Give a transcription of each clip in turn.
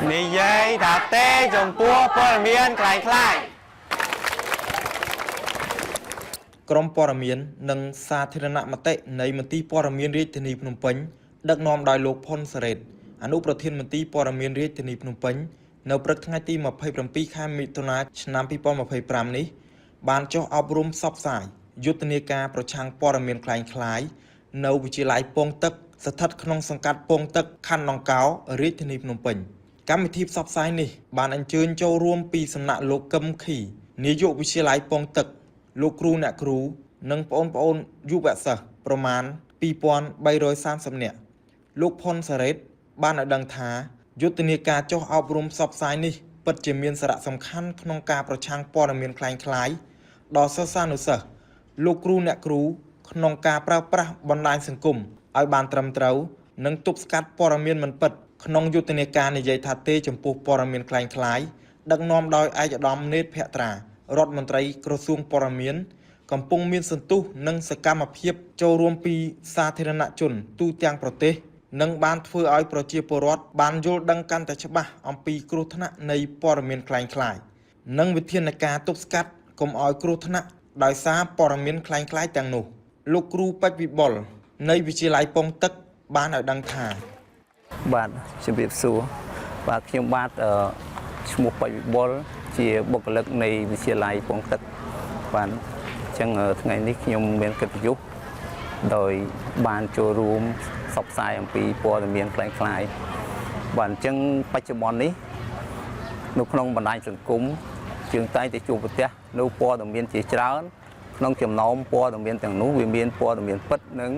និយាយថាទេចំពោះព័ត៌មានคล้ายក្រមព័ត៌មាននិងសាធារណមតិនៃមន្ទីរព័ត៌មានរាជធានីភ្នំពេញដឹកនាំដោយលោកផុនសេរីតអនុប្រធានមន្ទីរព័ត៌មានរាជធានីភ្នំពេញនៅព្រឹកថ្ងៃទី27ខែមិថុនាឆ្នាំ2025នេះបានចុះអប់រំផ្សព្វផ្សាយយុទ្ធនាការប្រឆាំងព័ត៌មានคล้ายៗនៅវិទ្យាល័យពងទឹកស្ថិតក្នុងសង្កាត់ពងទឹកខណ្ឌដង្កោរាជធានីភ្នំពេញកម្មវិធីផ្សព្វផ្សាយនេះបានអញ្ជើញចូលរួមពីសំណាក់លោកកឹមខីនាយកវិទ្យាល័យពងទឹកលោកគ្រូអ្នកគ្រូនិងបងប្អូនយុវសិស្សប្រមាណ2330នាក់លោកផុនសេរីតបានឲ្យដឹងថាយុទ្ធនាការចុះអប់រំផ្សព្វផ្សាយនេះពិតជាមានសារៈសំខាន់ក្នុងការប្រឆាំងព័ត៌មានคล้ายៗដល់សិស្សានុសិស្សលោកគ្រូអ្នកគ្រូក្នុងការប្រើប្រាស់បណ្ដាញសង្គមឲ្យបានត្រឹមត្រូវនិងទប់ស្កាត់ព័ត៌មានមិនពិតក្នុងយុទ្ធនាការនិយាយថាទេចំពោះព័ត៌មានคล้ายៗដឹកនាំដោយឯកឧត្តមនេតភក្ត្រារដ្ឋមន្ត្រីក្រសួងព័ត៌មានកំពុងមានសន្ទុះនិងសកម្មភាពចូលរួមពីសាធារណជនទូទាំងប្រទេសនិងបានធ្វើឲ្យប្រជាពលរដ្ឋបានយល់ដឹងកាន់តែច្បាស់អំពីគ្រោះថ្នាក់នៃព័ត៌មានคล้ายៗនិងវិធានការទប់ស្កាត់កុំឲ្យគ្រោះថ្នាក់ដោយសារព័ត៌មានคล้ายៗទាំងនោះលោកគ្រូពេជ្រវិបុលនៃវិទ្យាល័យពងទឹកបានឲ្យដឹងថាបាទជំរាបសួរបាទខ្ញុំបាទឈ្មោះពេជ្រវិបុលជាបុគ្គលិកនៃវិទ្យាល័យពងទឹកបាទអញ្ចឹងថ្ងៃនេះខ្ញុំមានកិត្តិយសដោយបានចូលរួមផ្សព្វផ្សាយអំពីព័ត៌មានคล้ายៗបាទអញ្ចឹងបច្ចុប្បន្ននេះនៅក្នុងបណ្ដាញសង្គមជាងតែងតែជួបប្រទះនៅព័ត៌មានជាច្រើនក្នុងចំណោមព័ត៌មានទាំងនោះវាមានព័ត៌មានពិតនិង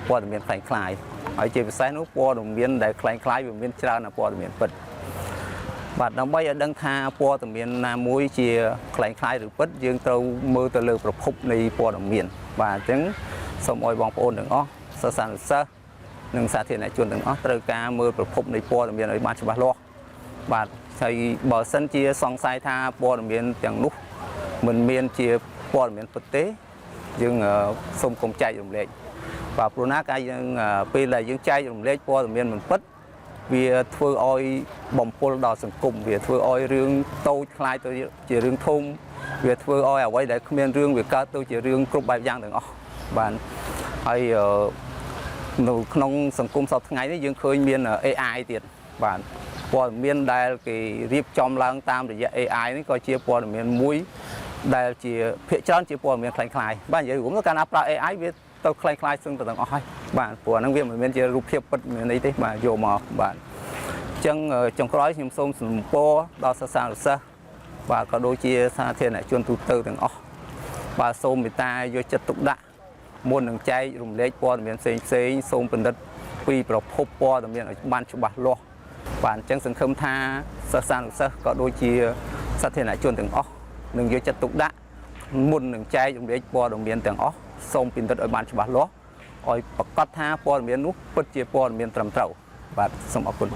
ព័ត៌មានคล้ายៗហើយជាពិសេសនោះព័ត៌មានដែលคล้ายៗវាមានច្រើនណាស់ព័ត៌មានពិតបាទដើម្បីឲ្យដឹងថាព័ត៌មានណាមួយជាคล้ายៗឬពិតយើងត្រូវមើលទៅលើប្រភពនៃព័ត៌មានបាទអញ្ចឹងសូមឲ្យបងប្អូនទាំងអស់សិស្សានុសិស្សនិងសាធារណជនទាំងអស់ត្រូវការមើលប្រភពនៃព័ត៌មានឲ្យបានច្បាស់លាស់បាទហើយបើសិនជាសង្ស័យថាព័ត៌មានទាំងនោះមិនមានជាព័ត៌មានពិតទេយើងសូមកុំចែករំលែកបាទព្រោះណាកាលយើងពេលដែលយើងចែករំលែកព័ត៌មានមិនពិតវាធ្វើឲ្យបំពុលដល់សង្គមវាធ្វើឲ្យរឿងតូចខ្លាយទៅជារឿងធំវាធ្វើឲ្យអ្វីដែលគ្មានរឿងវាកើតទៅជារឿងគ្រប់បែបយ៉ាងទាំងអស់បាទហើយនៅក្នុងសង្គមសពថ្ងៃនេះយើងឃើញមាន AI ទៀតបាទព័ត៌មានដែលគេរៀបចំឡើងតាមរយៈ AI នេះក៏ជាព័ត៌មានមួយដែលជាភាគច្រើនជាព័ត៌មានคล้ายៗបាទនិយាយរួមទៅកាលណាប្រើ AI វាទៅคล้ายៗសឹងទៅទាំងអស់ហើយបាទព្រោះហ្នឹងវាមិនមែនជារូបភាពពិតមានអីទេបាទយកមកបាទអញ្ចឹងចុងក្រោយខ្ញុំសូមសំពរដល់សិស្សានុសិស្សបាទក៏ដូចជាសាធារណជនទូទៅទាំងអស់បាទសូមមេត្តាយកចិត្តទុកដាក់មុននឹងចែករំលែកព័ត៌មានផ្សេងៗសូមពិនិត្យពីប្រភពព័ត៌មានឲ្យបានច្បាស់លាស់បាទអញ្ចឹងសង្ឃឹមថាសិស្សានុសិស្សក៏ដូចជាសាធារណជនទាំងអស់នឹងយកចិត្តទុកដាក់មុននឹងចែករំលែកព័ត៌មានទាំងអស់សូមពិនិត្យឲ្យបានច្បាស់លាស់ឲ្យប្រកាសថាព័ត៌មាននោះពិតជាព័ត៌មានត្រឹមត្រូវបាទសូមអរគុណ